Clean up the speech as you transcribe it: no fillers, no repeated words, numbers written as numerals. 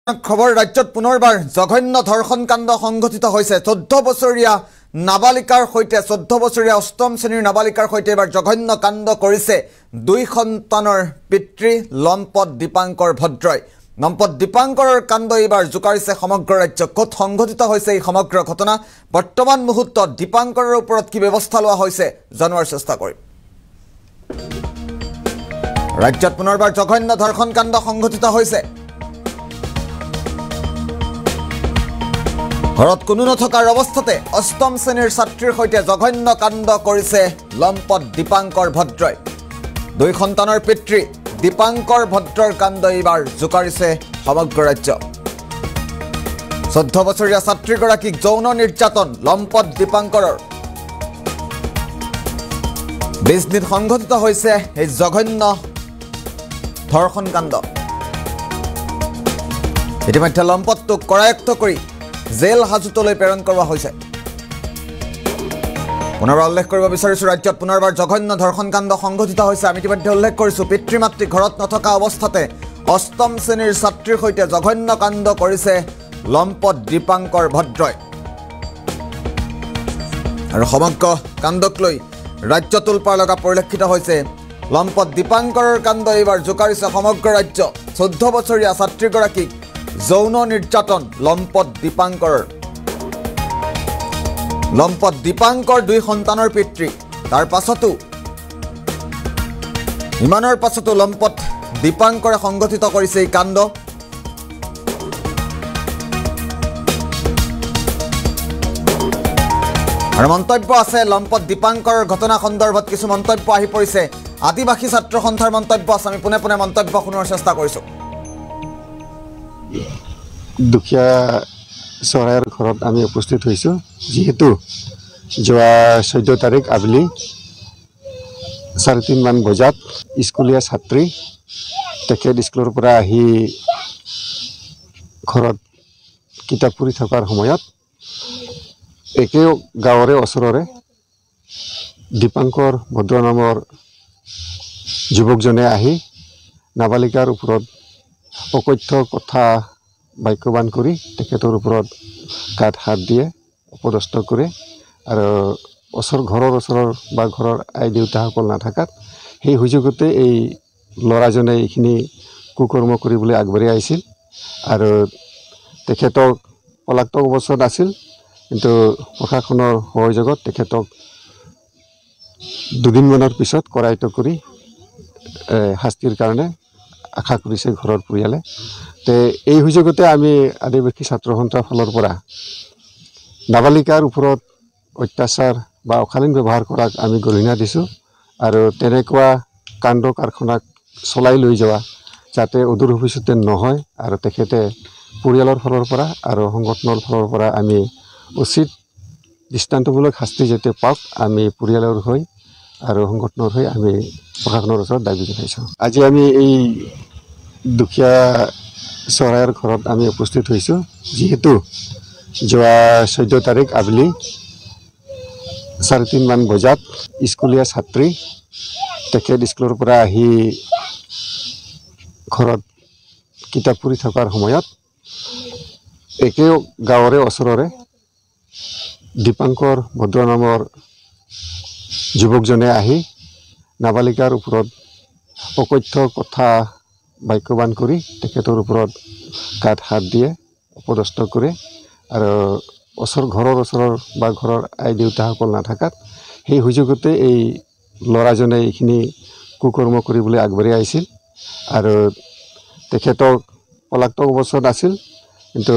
খবৰ ৰাজ্যত পুনৰবাৰ জঘন্য ধৰ্ষণ কাণ্ড সংঘটিত হৈছে 14 বছৰীয়া নাবালিকাৰ সৈতে 14 বছৰীয়া অষ্টম শ্ৰেণীৰ নাবালিকাৰ সৈতে এবাৰ জঘন্য কাণ্ড কৰিছে দুই সন্তানৰ পিতৃ লম্পট দীপাংকৰ ভদ্ৰই লম্পট দীপাংকৰৰ কাণ্ড এবাৰ জুকাৰিছে সমগ্ৰ ৰাজ্য ক'ত সংঘটিত হৈছে এই সমগ্ৰ ঘটনা বৰ্তমান মুহূৰ্তত দীপাংকৰৰ ওপৰত কি ব্যৱস্থা লোৱা হৈছে জানোৱাৰ চেষ্টা কৰিম ৰাজ্যত পুনৰবাৰ জঘন্য ধৰ্ষণ কাণ্ড সংঘটিত হৈছে ঘৰত কোনো নথকাৰ অৱস্থাতে অষ্টম শ্ৰেণীৰ ছাত্ৰীৰ সৈতে জঘন্য কাণ্ড কৰিছে লম্পট দীপাংকৰ ভদ্ৰই দুই সন্তানৰ পিতৃ দীপাংকৰ ভদ্ৰৰ কাণ্ড এইবাৰ জুকাৰিছে সমগ্ৰ ৰাজ্য 14 বছৰীয়া ছাত্ৰীগৰাকীক যৌন নিৰ্যাতন লম্পট দীপাংকৰৰ বিজনীত সংঘটিত হৈছে এই জঘন্য ধৰ্ষণ কাণ্ড ইতিমধ্যে লম্পটটোক কৰায়ত্ব কৰি জেল হাজতলৈ প্ৰেৰণ কৰা হৈছে পুনৰবাৰ উল্লেখ কৰিব বিচাৰিছো ৰাজ্যত পুনৰবাৰ জঘন্য ধৰ্ষণ কাণ্ড সংঘটিত হৈছে আমি ইতিমধ্যে উল্লেখ কৰিছো পিতৃ মাতৃ ঘৰত নথকা অৱস্থাতে অষ্টম শ্ৰেণীৰ ছাত্ৰীৰ সৈতে জঘন্য কাণ্ড কৰিছে লম্পট দীপাংকৰ ভদ্ৰই আৰু সমগ্ৰ কাণ্ডক লৈ ৰাজ্যত উলপাৰ লগা পৰিলক্ষিত হৈছে লম্পট দীপাংকৰৰ কাণ্ড এইবাৰ জুকাৰিছে সমগ্ৰ ৰাজ্য 14 বছৰীয়া ছাত্ৰীগৰাকীক যৌন নিৰ্যাতন লম্পট দীপাংকৰ দুই সন্তানৰ পিতৃ তাৰ পাছতো ইমানৰ পাছতো লম্পট দীপাংকৰে সংগঠিত কৰিছে এই কাণ্ড আৰু মন্তব্য আছে লম্পট দীপাংকৰৰ ঘটনা সন্দৰ্ভত কিছু মন্তব্য আহি পৰিছে আদিবাসী ছাত্ৰ সন্থাৰ মন্তব্য আছে আমি পুনে পুনে মন্তব্য শুনোৱাৰ চেষ্টা কৰিছো দুখীয়া চৰাইৰ ঘৰত আমি উপস্থিত হৈছো যেহেতু যোৱা 14 তাৰিখ আবেলি 3:30 মান বজাত স্কুলীয়া ছাত্ৰী তেখেত স্কুলৰ পৰা আহি ঘৰত কিতাপ পঢ়ি থকাৰ সময়ত একে গাঁৱৰে ওচৰৰে দীপাংকৰ ভদ্ৰ নামৰ যুৱকজনে আহি নাবালিকাৰ ওপৰত অকথ্য কথা বাক্যবান কৰি তেখেতৰ ওপৰত গাত হাত দিয়ে অপদস্থ কৰে আৰু ঘৰৰ বা ঘৰৰ আই দেউতাসকল নাথাকাত সেই সুযোগতে এই ল'ৰাজনে এইখিনি কুকৰ্ম কৰিবলৈ আগবাঢ়ি আহিছিল আৰু তেখেতক পলাতক অৱস্থাত আছিল কিন্তু প্ৰশাসনৰ সহযোগত তেখেতক দুদিনমানৰ পিছত কৰায়ত্ব কৰি শাস্তিৰ কাৰণে আশা কৰিছে ঘৰৰ পৰিয়ালে তে এই সুযোগতে আমি আদিবাসী ছাত্ৰ সন্থাৰ ফালৰ পৰা নাবালিকাৰ ওপৰত অত্যাচাৰ বা অশালীন ব্যৱহাৰ কৰাক আমি গৰিহণা দিছোঁ আৰু তেনেকুৱা কাণ্ড কাৰখানাক চলাই লৈ যোৱা যাতে অদূৰ ভৱিষ্যতে নহয় আৰু তেখেতে পৰিয়ালৰ ফালৰ পৰা আৰু সংগঠনৰ ফালৰ পৰা আমি উচিত দৃষ্টান্তমূলক শাস্তি যাতে পাওক আমি পৰিয়ালৰ হৈ আৰু সংগঠনৰ হৈ আমি প্ৰশাসনৰ ওচৰত দাবী জনাইছোঁ আজি আমি এই দুখীয়া চৰাইৰ ঘৰত আমি উপস্থিত হৈছো যেহেতু যোৱা 14 তাৰিখ আবেলি 3:30 মান বজাত স্কুলীয়া ছাত্ৰী তেখেত স্কুলৰ পৰা আহি ঘৰত কিতাপ পঢ়ি থকাৰ সময়ত একে গাঁৱৰে ওচৰৰে দীপাংকৰ ভদ্ৰ নামৰ যুৱকজনে আহি নাবালিকাৰ ওপৰত অকথ্য কথা বাক্যবান কৰি তেখেতৰ ওপৰত গাত হাত দিয়ে অপদস্থ কৰে আৰু ঘৰৰ বা ঘৰৰ আই দেউতাসকল নাথাকাত সেই সুযোগতে এই ল'ৰাজনে এইখিনি কুকৰ্ম কৰিবলৈ আগবাঢ়ি আহিছিল আৰু তেখেতক পলাতক অৱস্থাত আছিল কিন্তু